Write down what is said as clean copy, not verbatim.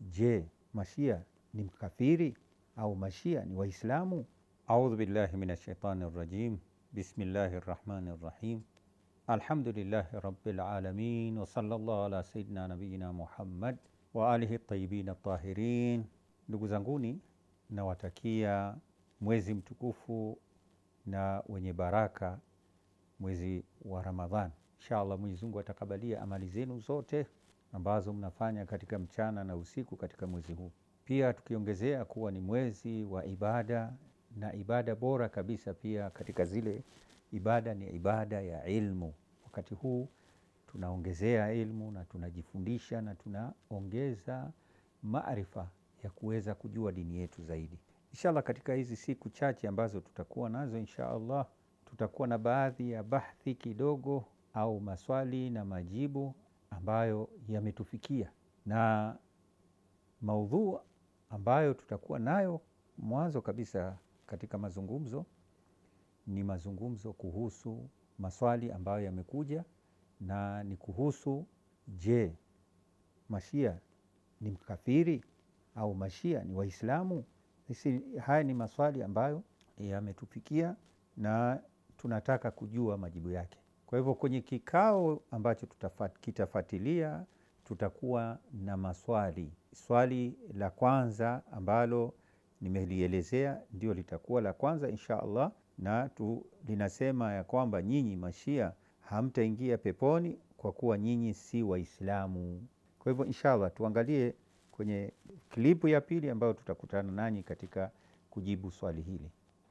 Je, mashia ni mkafiri au mashia ni Waislamu? Audhu billahi minash shaitani rajim. Bismillahi rahmani rahim. Alhamdulillahi rabbil alamin wa sallallahu ala sayyidina nabiyina Muhammad wa alihi tayyibin tahirin. Ndugu zanguni, nawatakia mwezi mtukufu na wenye baraka, mwezi wa Ramadhan. Inshallah Mwenyezi Mungu atakabalia amali zenu zote ambazo mnafanya katika mchana na usiku katika mwezi huu. Pia tukiongezea kuwa ni mwezi wa ibada, na ibada bora kabisa pia katika zile ibada ni ibada ya ilmu. Wakati huu tunaongezea ilmu na tunajifundisha na tunaongeza maarifa ya kuweza kujua dini yetu zaidi. Inshallah katika hizi siku chache ambazo tutakuwa nazo, inshallah tutakuwa na baadhi ya bahthi kidogo au maswali na majibu ambayo yametufikia, na maudhu ambayo tutakuwa nayo mwanzo kabisa katika mazungumzo ni mazungumzo kuhusu maswali ambayo yamekuja, na ni kuhusu je, mashia ni mkafiri au mashia ni Waislamu? Haya ni maswali ambayo yametufikia na tunataka kujua majibu yake. Kwa hivyo kwenye kikao ambacho kitafuatilia tutakuwa na maswali. Swali la kwanza ambalo nimelielezea ndio litakuwa la kwanza insha Allah, na linasema ya kwamba nyinyi mashia hamtaingia peponi kwa kuwa nyinyi si Waislamu. Kwa hivyo insha Allah tuangalie kwenye klipu ya pili ambayo tutakutana nanyi katika kujibu swali hili.